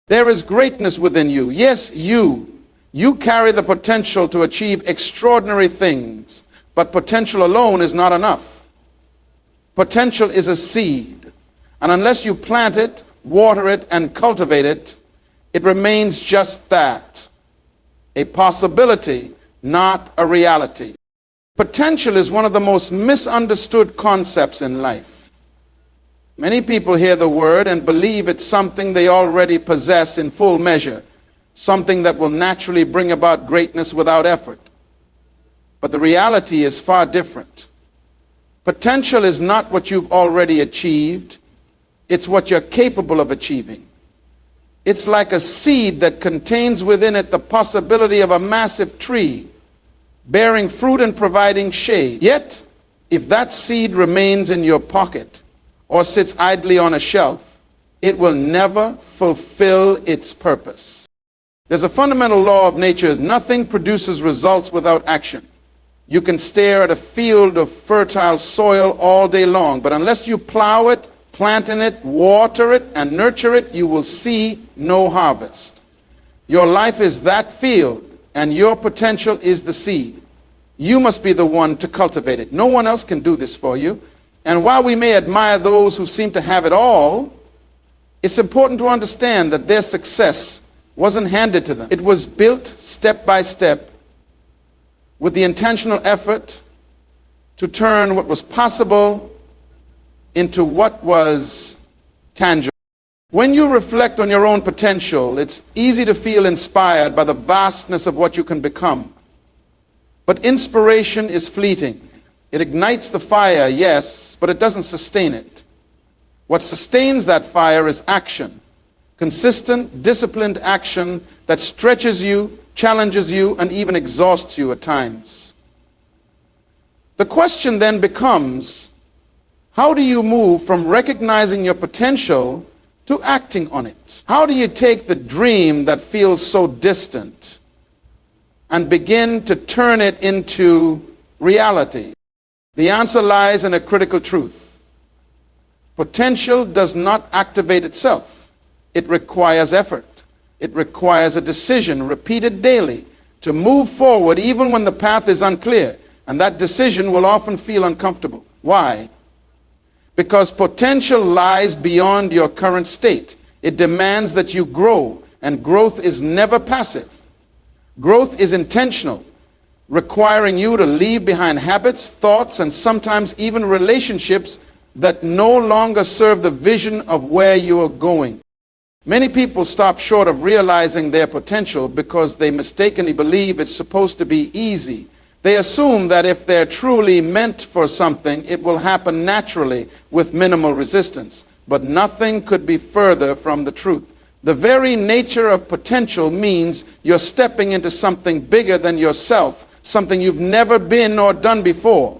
There is greatness within you. Yes, you carry the potential to achieve extraordinary things, but potential alone is not enough. Potential is a seed, and unless you plant it, water it, and cultivate it, it remains just that, a possibility, not a reality. Potential is one of the most misunderstood concepts in life. Many people hear the word and believe it's something they already possess in full measure, something that will naturally bring about greatness without effort. But the reality is far different. Potential is not what you've already achieved, it's what you're capable of achieving. It's like a seed that contains within it the possibility of a massive tree, bearing fruit and providing shade. Yet, if that seed remains in your pocket or sits idly on a shelf, it will never fulfill its purpose. There's a fundamental law of nature: nothing produces results without action. You can stare at a field of fertile soil all day long, but unless you plow it, plant in it, water it, and nurture it, you will see no harvest. Your life is that field, and your potential is the seed. You must be the one to cultivate it. No one else can do this for you. And while we may admire those who seem to have it all, it's important to understand that their success wasn't handed to them. It was built step by step with the intentional effort to turn what was possible into what was tangible. When you reflect on your own potential, it's easy to feel inspired by the vastness of what you can become. But inspiration is fleeting. It ignites the fire, yes, but it doesn't sustain it. What sustains that fire is action. Consistent, disciplined action that stretches you, challenges you, and even exhausts you at times. The question then becomes, how do you move from recognizing your potential to acting on it? How do you take the dream that feels so distant and begin to turn it into reality? The answer lies in a critical truth. Potential does not activate itself. It requires effort. It requires a decision repeated daily to move forward even when the path is unclear, and that decision will often feel uncomfortable. Why? Because potential lies beyond your current state. It demands that you grow, and growth is never passive. Growth is intentional, requiring you to leave behind habits, thoughts, and sometimes even relationships that no longer serve the vision of where you are going. Many people stop short of realizing their potential because they mistakenly believe it's supposed to be easy. They assume that if they're truly meant for something, it will happen naturally with minimal resistance. But nothing could be further from the truth. The very nature of potential means you're stepping into something bigger than yourself, something you've never been or done before.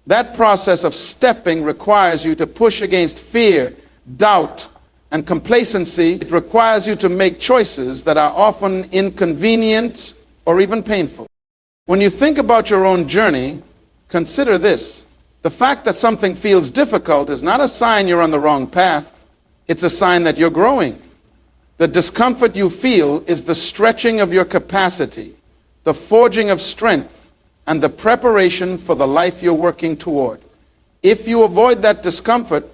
That process of stepping requires you to push against fear, doubt, and complacency. It requires you to make choices that are often inconvenient or even painful. When you think about your own journey, consider this. The fact that something feels difficult is not a sign you're on the wrong path. It's a sign that you're growing. The discomfort you feel is the stretching of your capacity, the forging of strength, and the preparation for the life you're working toward. If you avoid that discomfort,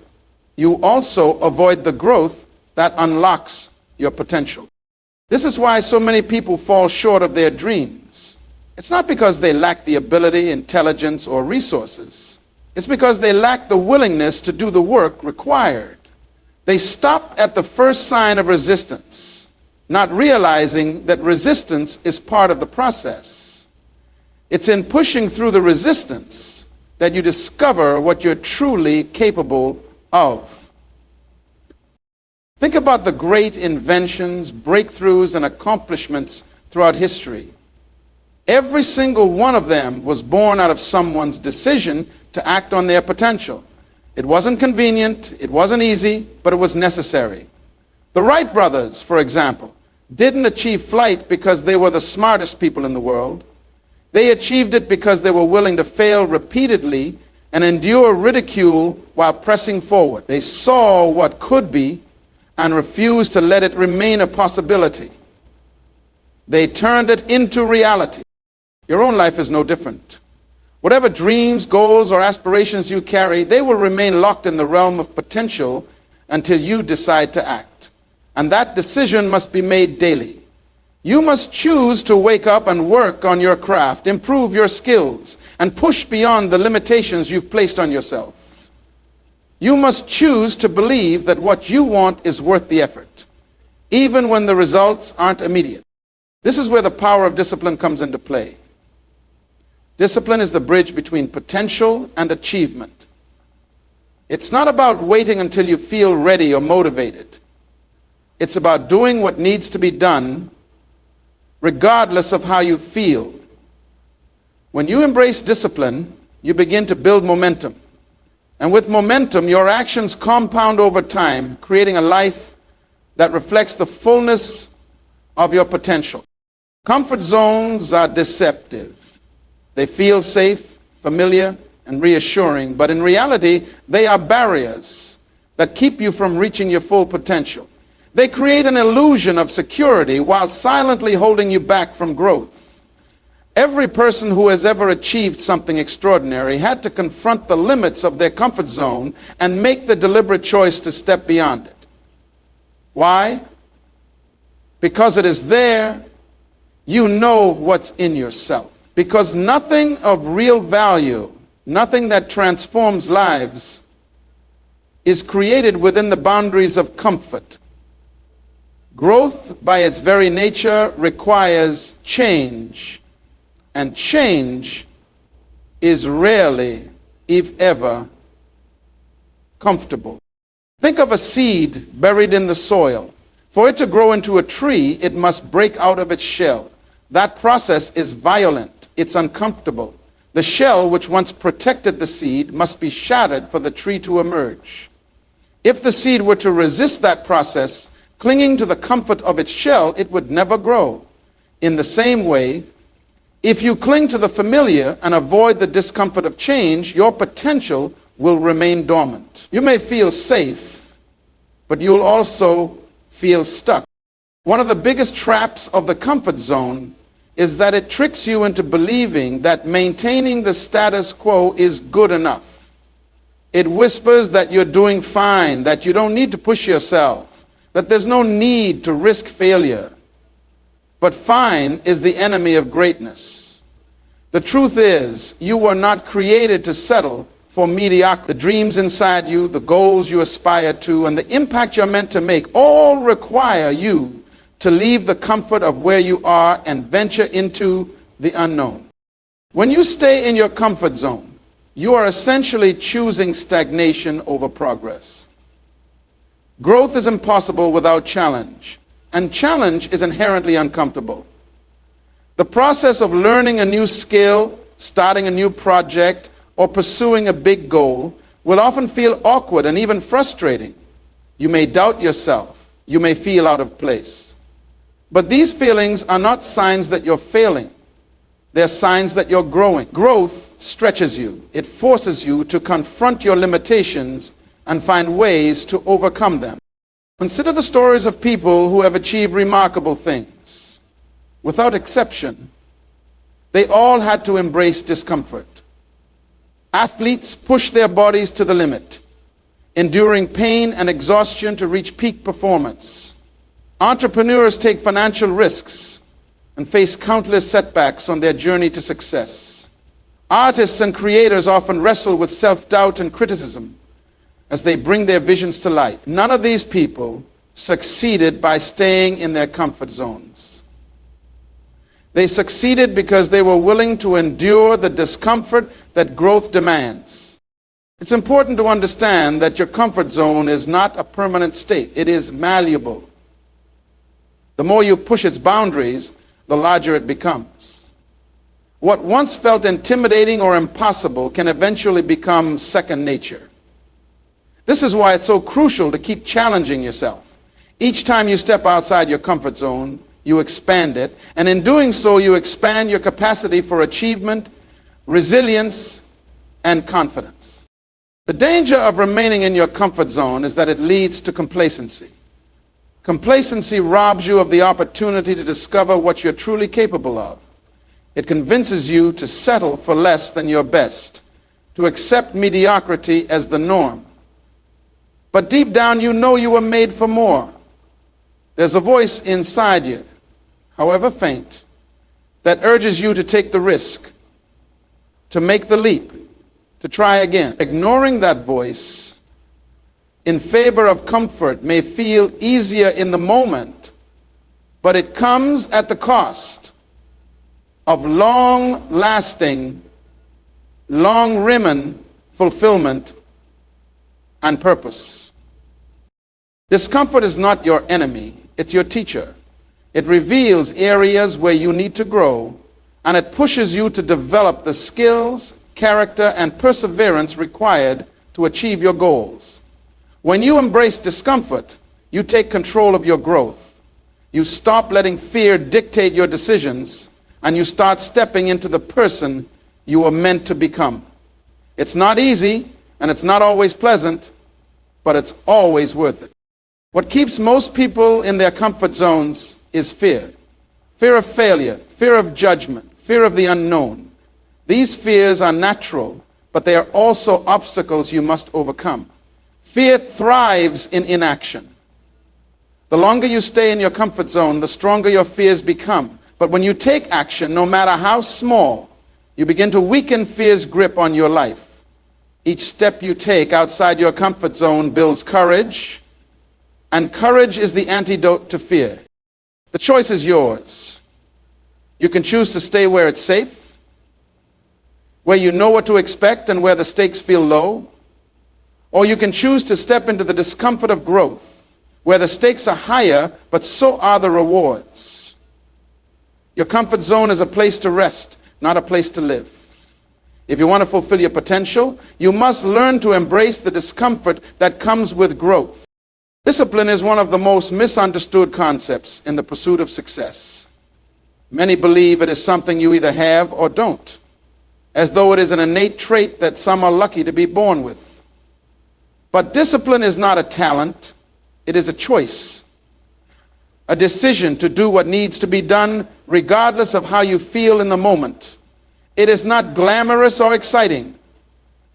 you also avoid the growth that unlocks your potential. This is why so many people fall short of their dreams. It's not because they lack the ability, intelligence, or resources. It's because they lack the willingness to do the work required. They stop at the first sign of resistance, not realizing that resistance is part of the process. It's in pushing through the resistance that you discover what you're truly capable of. Think about the great inventions, breakthroughs, and accomplishments throughout history. Every single one of them was born out of someone's decision to act on their potential. It wasn't convenient, it wasn't easy, but it was necessary. The Wright brothers, for example, didn't achieve flight because they were the smartest people in the world. They achieved it because they were willing to fail repeatedly and endure ridicule while pressing forward. They saw what could be, and refused to let it remain a possibility. They turned it into reality. Your own life is no different. Whatever dreams, goals, or aspirations you carry, they will remain locked in the realm of potential until you decide to act. And that decision must be made daily. You must choose to wake up and work on your craft, improve your skills, and push beyond the limitations you've placed on yourself. You must choose to believe that what you want is worth the effort, even when the results aren't immediate. This is where the power of discipline comes into play. Discipline is the bridge between potential and achievement. It's not about waiting until you feel ready or motivated. It's about doing what needs to be done regardless of how you feel. When you embrace discipline, you begin to build momentum. And with momentum, your actions compound over time, creating a life that reflects the fullness of your potential. Comfort zones are deceptive. They feel safe, familiar, and reassuring, but in reality, they are barriers that keep you from reaching your full potential. They create an illusion of security while silently holding you back from growth. Every person who has ever achieved something extraordinary had to confront the limits of their comfort zone and make the deliberate choice to step beyond it. Why? Because it is there you know what's in yourself. Because nothing of real value, nothing that transforms lives, is created within the boundaries of comfort. Growth, by its very nature, requires change, and change is rarely, if ever, comfortable. Think of a seed buried in the soil. For it to grow into a tree, it must break out of its shell. That process is violent. It's uncomfortable. The shell, which once protected the seed, must be shattered for the tree to emerge. If the seed were to resist that process, clinging to the comfort of its shell, it would never grow. In the same way, if you cling to the familiar and avoid the discomfort of change, your potential will remain dormant. You may feel safe, but you'll also feel stuck. One of the biggest traps of the comfort zone is that it tricks you into believing that maintaining the status quo is good enough. It whispers that you're doing fine, that you don't need to push yourself, that there's no need to risk failure. But fine is the enemy of greatness. The truth is, you were not created to settle for mediocrity. The dreams inside you, the goals you aspire to, and the impact you're meant to make all require you to leave the comfort of where you are and venture into the unknown. When you stay in your comfort zone, you are essentially choosing stagnation over progress. Growth is impossible without challenge, and challenge is inherently uncomfortable. The process of learning a new skill, starting a new project, or pursuing a big goal will often feel awkward and even frustrating. You may doubt yourself. You may feel out of place. But these feelings are not signs that you're failing. They're signs that you're growing. Growth stretches you. It forces you to confront your limitations and find ways to overcome them. Consider the stories of people who have achieved remarkable things. Without exception, they all had to embrace discomfort. Athletes push their bodies to the limit, enduring pain and exhaustion to reach peak performance. Entrepreneurs take financial risks and face countless setbacks on their journey to success. Artists and creators often wrestle with self-doubt and criticism as they bring their visions to life. None of these people succeeded by staying in their comfort zones. They succeeded because they were willing to endure the discomfort that growth demands. It's important to understand that your comfort zone is not a permanent state. It is malleable. The more you push its boundaries, the larger it becomes. What once felt intimidating or impossible can eventually become second nature. This is why it's so crucial to keep challenging yourself. Each time you step outside your comfort zone, you expand it, and in doing so, you expand your capacity for achievement, resilience, and confidence. The danger of remaining in your comfort zone is that it leads to complacency. Complacency robs you of the opportunity to discover what you're truly capable of. It convinces you to settle for less than your best, to accept mediocrity as the norm. But deep down, you know you were made for more. There's a voice inside you, however faint, that urges you to take the risk, to make the leap, to try again. Ignoring that voice in favor of comfort may feel easier in the moment, but it comes at the cost of long-lasting, long-rimming fulfillment and purpose. Discomfort is not your enemy, it's your teacher. It reveals areas where you need to grow, and it pushes you to develop the skills, character, and perseverance required to achieve your goals. When you embrace discomfort, you take control of your growth. You stop letting fear dictate your decisions, and you start stepping into the person you were meant to become. It's not easy, and it's not always pleasant, but it's always worth it. What keeps most people in their comfort zones is fear. Fear of failure, fear of judgment, fear of the unknown. These fears are natural, but they are also obstacles you must overcome. Fear thrives in inaction. The longer you stay in your comfort zone, the stronger your fears become. But when you take action, no matter how small, you begin to weaken fear's grip on your life. Each step you take outside your comfort zone builds courage, and courage is the antidote to fear. The choice is yours. You can choose to stay where it's safe, where you know what to expect and where the stakes feel low, or you can choose to step into the discomfort of growth, where the stakes are higher, but so are the rewards. Your comfort zone is a place to rest, not a place to live. If you want to fulfill your potential, you must learn to embrace the discomfort that comes with growth. Discipline is one of the most misunderstood concepts in the pursuit of success. Many believe it is something you either have or don't, as though it is an innate trait that some are lucky to be born with. But discipline is not a talent, it is a choice, a decision to do what needs to be done regardless of how you feel in the moment. It is not glamorous or exciting.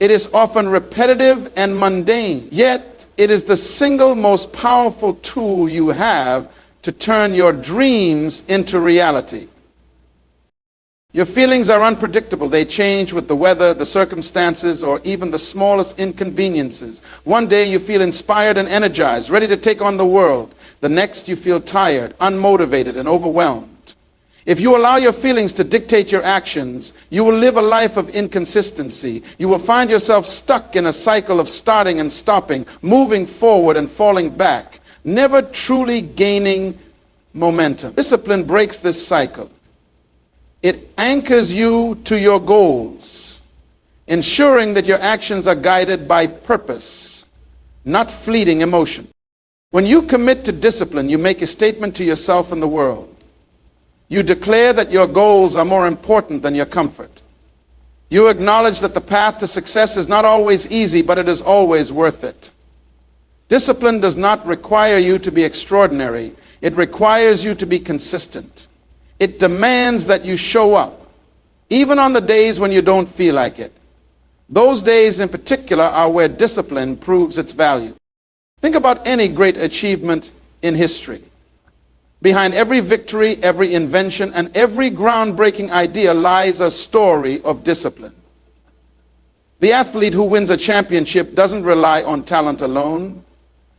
It is often repetitive and mundane, yet it is the single most powerful tool you have to turn your dreams into reality. Your feelings are unpredictable. They change with the weather, the circumstances, or even the smallest inconveniences. One day you feel inspired and energized, ready to take on the world. The next you feel tired, unmotivated, and overwhelmed. If you allow your feelings to dictate your actions, you will live a life of inconsistency. You will find yourself stuck in a cycle of starting and stopping, moving forward and falling back, never truly gaining momentum. Discipline breaks this cycle. It anchors you to your goals, ensuring that your actions are guided by purpose, not fleeting emotion. When you commit to discipline, you make a statement to yourself and the world. You declare that your goals are more important than your comfort. You acknowledge that the path to success is not always easy, but it is always worth it. Discipline does not require you to be extraordinary. It requires you to be consistent. It demands that you show up, even on the days when you don't feel like it. Those days in particular are where discipline proves its value. Think about any great achievement in history. Behind every victory, every invention, and every groundbreaking idea lies a story of discipline. The athlete who wins a championship doesn't rely on talent alone.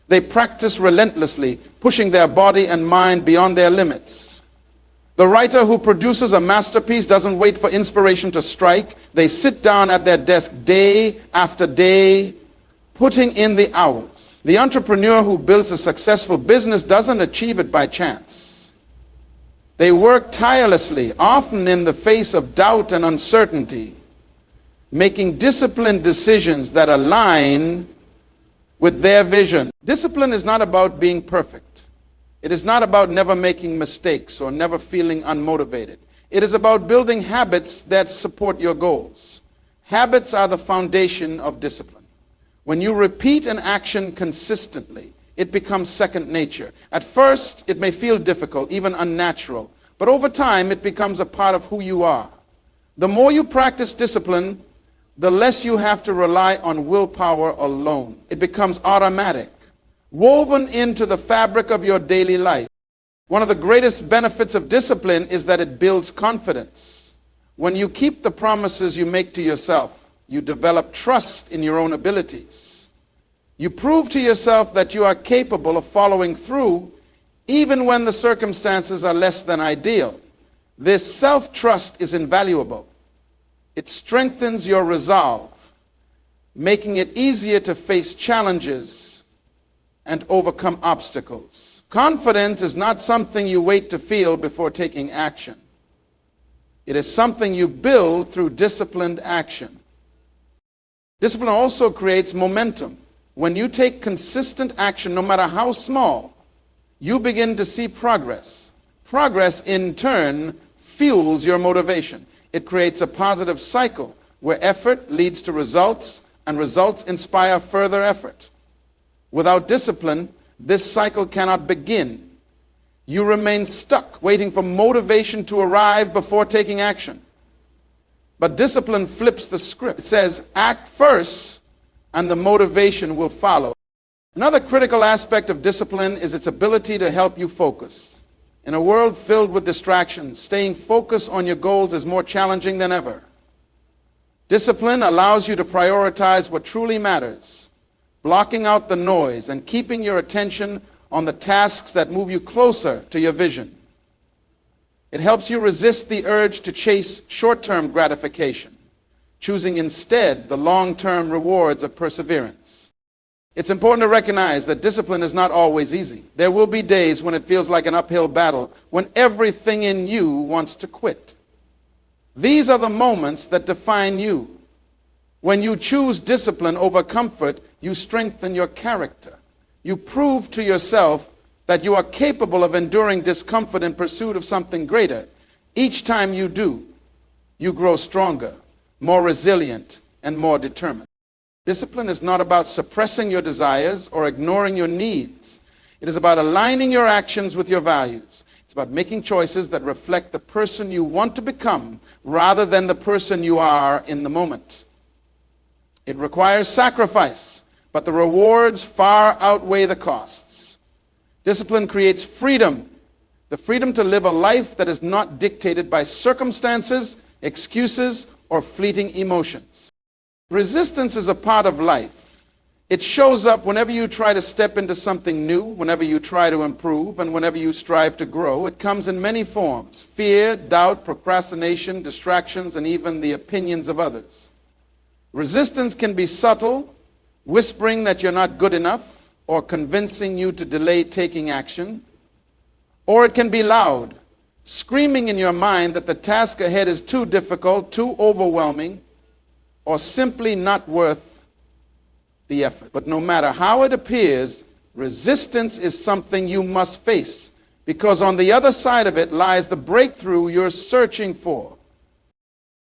They practice relentlessly, pushing their body and mind beyond their limits. The writer who produces a masterpiece doesn't wait for inspiration to strike. They sit down at their desk day after day, putting in the hours. The entrepreneur who builds a successful business doesn't achieve it by chance. They work tirelessly, often in the face of doubt and uncertainty, making disciplined decisions that align with their vision. Discipline is not about being perfect. It is not about never making mistakes or never feeling unmotivated. It is about building habits that support your goals. Habits are the foundation of discipline. When you repeat an action consistently, it becomes second nature. At first, it may feel difficult, even unnatural, but over time, it becomes a part of who you are. The more you practice discipline, the less you have to rely on willpower alone. It becomes automatic, woven into the fabric of your daily life. One of the greatest benefits of discipline is that it builds confidence. When you keep the promises you make to yourself, you develop trust in your own abilities. You prove to yourself that you are capable of following through even when the circumstances are less than ideal. This self-trust is invaluable. It strengthens your resolve, making it easier to face challenges and overcome obstacles. Confidence is not something you wait to feel before taking action. It is something you build through disciplined action. Discipline also creates momentum. When you take consistent action, no matter how small, you begin to see progress. Progress, in turn, fuels your motivation. It creates a positive cycle where effort leads to results, and results inspire further effort. Without discipline, this cycle cannot begin. You remain stuck, waiting for motivation to arrive before taking action. But discipline flips the script. It says, act first, and the motivation will follow. Another critical aspect of discipline is its ability to help you focus. In a world filled with distractions, staying focused on your goals is more challenging than ever. Discipline allows you to prioritize what truly matters, blocking out the noise and keeping your attention on the tasks that move you closer to your vision. It helps you resist the urge to chase short-term gratification, choosing instead the long-term rewards of perseverance. It's important to recognize that discipline is not always easy. There will be days when it feels like an uphill battle, when everything in you wants to quit. These are the moments that define you. When you choose discipline over comfort, you strengthen your character. You prove to yourself that you are capable of enduring discomfort in pursuit of something greater. Each time you do, you grow stronger, more resilient, and more determined. Discipline is not about suppressing your desires or ignoring your needs. It is about aligning your actions with your values. It's about making choices that reflect the person you want to become rather than the person you are in the moment. It requires sacrifice, but the rewards far outweigh the costs. Discipline creates freedom, the freedom to live a life that is not dictated by circumstances, excuses, or fleeting emotions. Resistance is a part of life. It shows up whenever you try to step into something new, whenever you try to improve, and whenever you strive to grow. It comes in many forms: fear, doubt, procrastination, distractions, and even the opinions of others. Resistance can be subtle, whispering that you're not good enough, or convincing you to delay taking action. Or it can be loud, screaming in your mind that the task ahead is too difficult, too overwhelming, or simply not worth the effort. But no matter how it appears, resistance is something you must face, because on the other side of it lies the breakthrough you're searching for.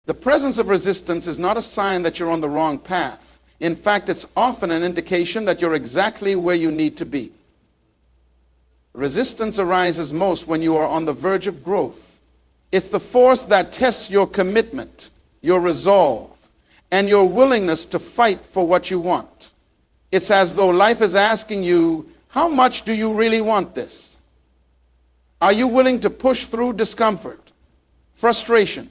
The presence of resistance is not a sign that you're on the wrong path. In fact, it's often an indication that you're exactly where you need to be. Resistance arises most when you are on the verge of growth. It's the force that tests your commitment, your resolve, and your willingness to fight for what you want. It's as though life is asking you, how much do you really want this? Are you willing to push through discomfort, frustration,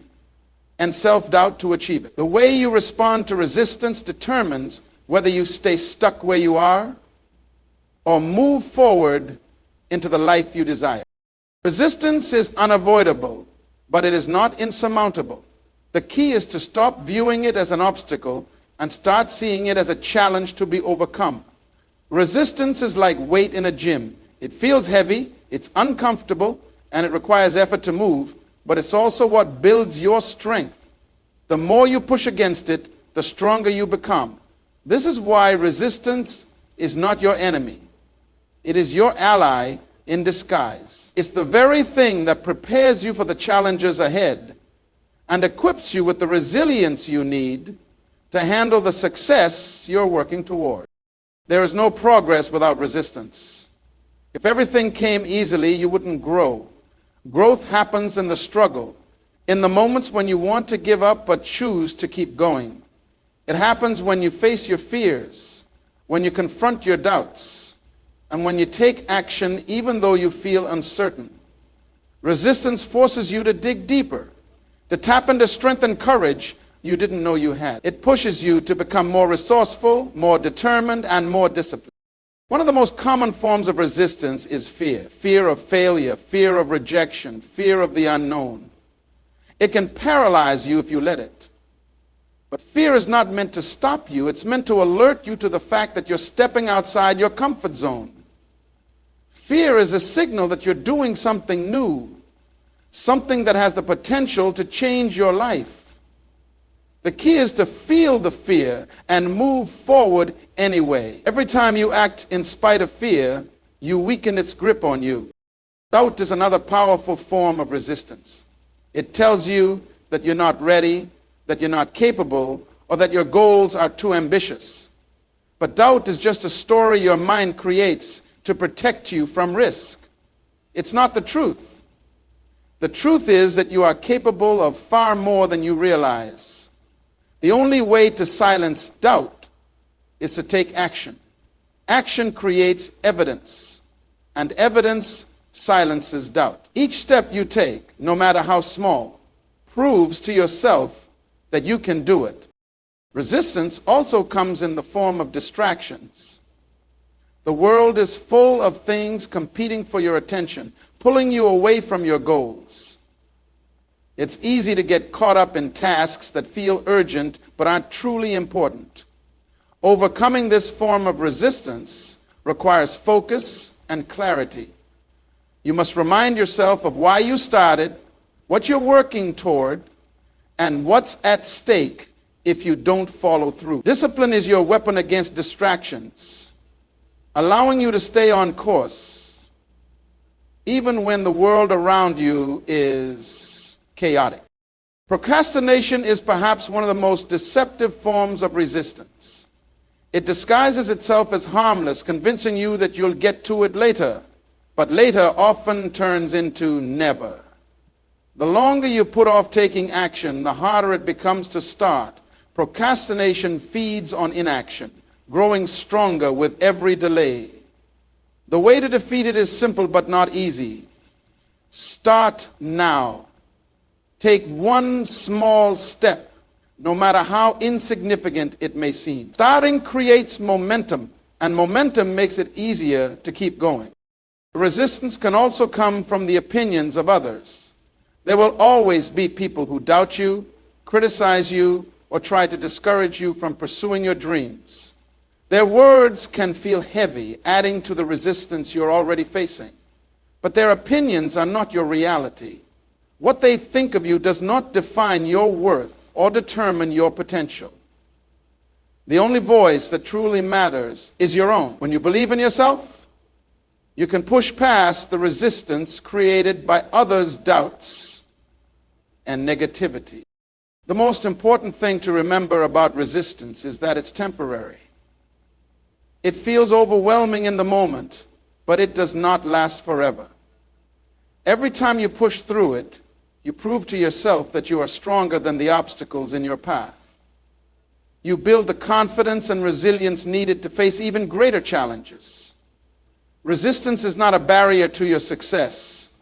and self-doubt to achieve it? The way you respond to resistance determines whether you stay stuck where you are or move forward into the life you desire. Resistance is unavoidable, but it is not insurmountable. The key is to stop viewing it as an obstacle and start seeing it as a challenge to be overcome. Resistance is like weight in a gym. It feels heavy, it's uncomfortable, and it requires effort to move, but it's also what builds your strength. The more you push against it, the stronger you become. This is why resistance is not your enemy. It is your ally in disguise. It's the very thing that prepares you for the challenges ahead and equips you with the resilience you need to handle the success you're working toward. There is no progress without resistance. If everything came easily, you wouldn't grow. Growth happens in the struggle, in the moments when you want to give up but choose to keep going. It happens when you face your fears, when you confront your doubts, and when you take action even though you feel uncertain. Resistance forces you to dig deeper, to tap into strength and courage you didn't know you had. It pushes you to become more resourceful, more determined, and more disciplined. One of the most common forms of resistance is fear. Fear of failure, fear of rejection, fear of the unknown. It can paralyze you if you let it. But fear is not meant to stop you. It's meant to alert you to the fact that you're stepping outside your comfort zone. Fear is a signal that you're doing something new, something that has the potential to change your life. The key is to feel the fear and move forward anyway. Every time you act in spite of fear, you weaken its grip on you. Doubt is another powerful form of resistance. It tells you that you're not ready, that you're not capable, or that your goals are too ambitious. But doubt is just a story your mind creates to protect you from risk. It's not the truth. The truth is that you are capable of far more than you realize. The only way to silence doubt is to take action. Action creates evidence, and evidence silences doubt. Each step you take, no matter how small, proves to yourself that you can do it. Resistance also comes in the form of distractions. The world is full of things competing for your attention, pulling you away from your goals. It's easy to get caught up in tasks that feel urgent but aren't truly important. Overcoming this form of resistance requires focus and clarity. You must remind yourself of why you started, what you're working toward, and what's at stake if you don't follow through. Discipline is your weapon against distractions, allowing you to stay on course, even when the world around you is chaotic. Procrastination is perhaps one of the most deceptive forms of resistance. It disguises itself as harmless, convincing you that you'll get to it later, but later often turns into never. The longer you put off taking action, the harder it becomes to start. Procrastination feeds on inaction, growing stronger with every delay. The way to defeat it is simple but not easy. Start now. Take one small step, no matter how insignificant it may seem. Starting creates momentum, and momentum makes it easier to keep going. Resistance can also come from the opinions of others. There will always be people who doubt you, criticize you, or try to discourage you from pursuing your dreams. Their words can feel heavy, adding to the resistance you're already facing. But their opinions are not your reality. What they think of you does not define your worth or determine your potential. The only voice that truly matters is your own. When you believe in yourself, you can push past the resistance created by others' doubts and negativity. The most important thing to remember about resistance is that it's temporary. It feels overwhelming in the moment, but it does not last forever. Every time you push through it, you prove to yourself that you are stronger than the obstacles in your path. You build the confidence and resilience needed to face even greater challenges. Resistance is not a barrier to your success.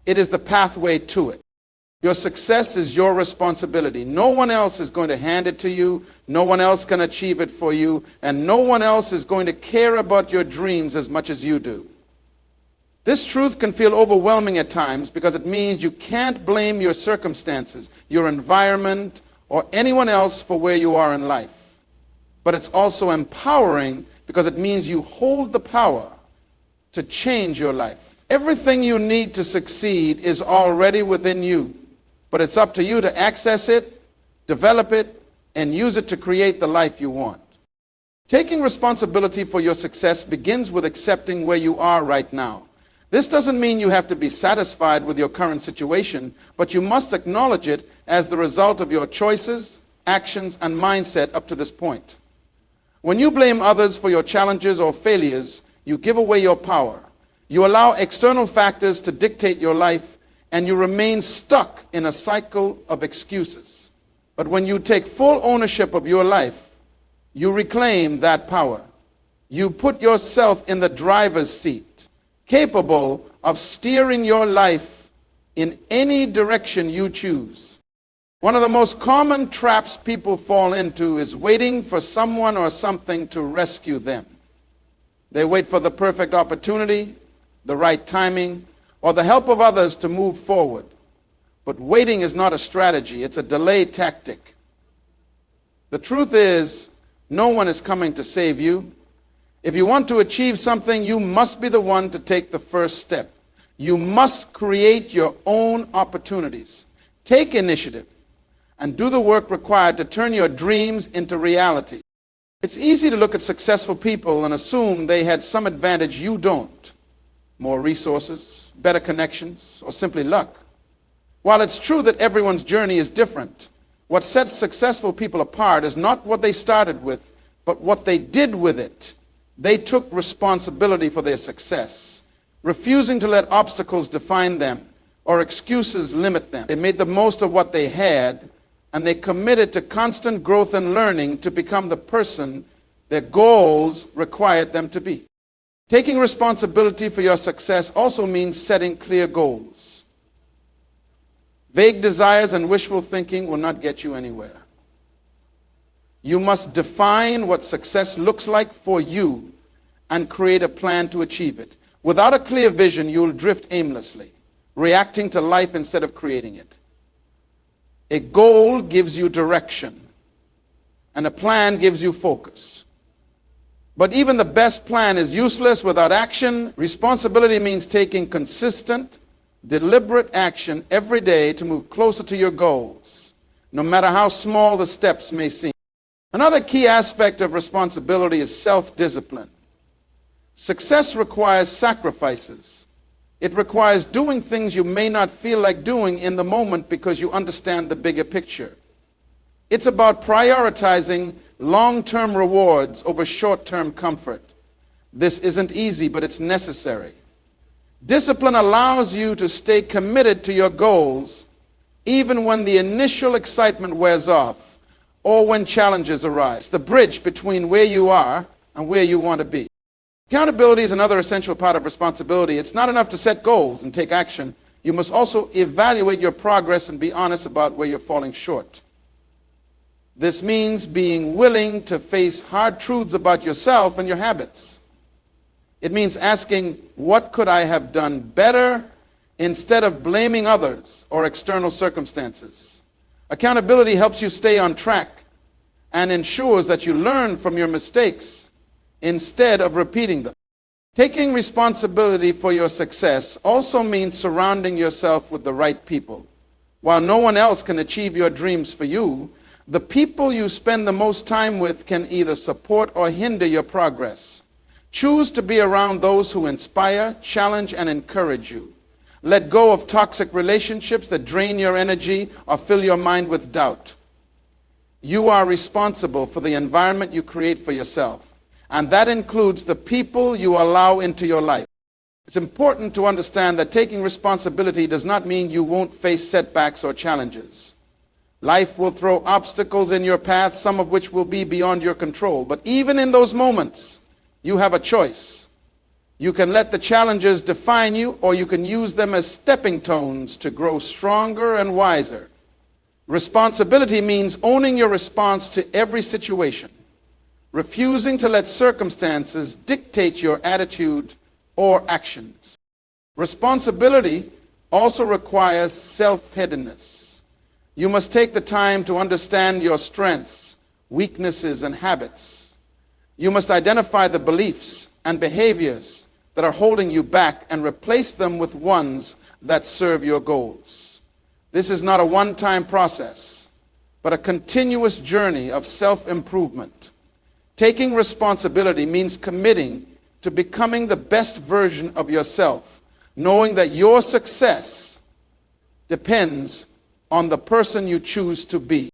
It is the pathway to it. Your success is your responsibility. No one else is going to hand it to you. No one else can achieve it for you. And no one else is going to care about your dreams as much as you do. This truth can feel overwhelming at times because it means you can't blame your circumstances, your environment, or anyone else for where you are in life. But it's also empowering because it means you hold the power to change your life. Everything you need to succeed is already within you, but it's up to you to access it, develop it, and use it to create the life you want. Taking responsibility for your success begins with accepting where you are right now. This doesn't mean you have to be satisfied with your current situation, but you must acknowledge it as the result of your choices, actions, and mindset up to this point. When you blame others for your challenges or failures, you give away your power. You allow external factors to dictate your life, and you remain stuck in a cycle of excuses. But when you take full ownership of your life, you reclaim that power. You put yourself in the driver's seat, capable of steering your life in any direction you choose. One of the most common traps people fall into is waiting for someone or something to rescue them. They wait for the perfect opportunity, the right timing, or the help of others to move forward. But waiting is not a strategy, it's a delay tactic. The truth is, no one is coming to save you. If you want to achieve something, you must be the one to take the first step. You must create your own opportunities. Take initiative and do the work required to turn your dreams into reality. It's easy to look at successful people and assume they had some advantage you don't. More resources, better connections, or simply luck. While it's true that everyone's journey is different, what sets successful people apart is not what they started with, but what they did with it. They took responsibility for their success, refusing to let obstacles define them or excuses limit them. They made the most of what they had, and they committed to constant growth and learning to become the person their goals required them to be. Taking responsibility for your success also means setting clear goals. Vague desires and wishful thinking will not get you anywhere. You must define what success looks like for you and create a plan to achieve it. Without a clear vision, you'll drift aimlessly, reacting to life instead of creating it. A goal gives you direction, and a plan gives you focus. But even the best plan is useless without action. Responsibility means taking consistent, deliberate action every day to move closer to your goals, no matter how small the steps may seem. Another key aspect of responsibility is self-discipline. Success requires sacrifices. It requires doing things you may not feel like doing in the moment because you understand the bigger picture. It's about prioritizing long-term rewards over short-term comfort. This isn't easy, but it's necessary. Discipline allows you to stay committed to your goals even when the initial excitement wears off or when challenges arise. It's the bridge between where you are and where you want to be. Accountability is another essential part of responsibility. It's not enough to set goals and take action. You must also evaluate your progress and be honest about where you're falling short. This means being willing to face hard truths about yourself and your habits. It means asking, what could I have done better, instead of blaming others or external circumstances. Accountability helps you stay on track and ensures that you learn from your mistakes instead of repeating them. Taking responsibility for your success also means surrounding yourself with the right people. While no one else can achieve your dreams for you, the people you spend the most time with can either support or hinder your progress. Choose to be around those who inspire, challenge, and encourage you. Let go of toxic relationships that drain your energy or fill your mind with doubt. You are responsible for the environment you create for yourself, and that includes the people you allow into your life. It's important to understand that taking responsibility does not mean you won't face setbacks or challenges. Life will throw obstacles in your path, some of which will be beyond your control. But even in those moments, you have a choice. You can let the challenges define you, or you can use them as stepping stones to grow stronger and wiser. Responsibility means owning your response to every situation, refusing to let circumstances dictate your attitude or actions. Responsibility also requires self-headedness. You must take the time to understand your strengths, weaknesses, and habits. You must identify the beliefs and behaviors that are holding you back and replace them with ones that serve your goals. This is not a one-time process, but a continuous journey of self-improvement. Taking responsibility means committing to becoming the best version of yourself, knowing that your success depends on the person you choose to be.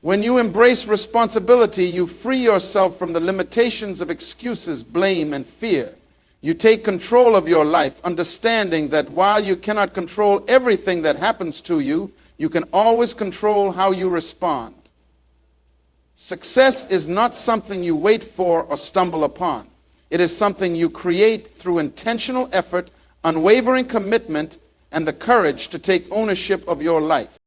When you embrace responsibility, you free yourself from the limitations of excuses, blame, and fear. You take control of your life, understanding that while you cannot control everything that happens to you, you can always control how you respond. Success is not something you wait for or stumble upon. It is something you create through intentional effort, unwavering commitment, and the courage to take ownership of your life.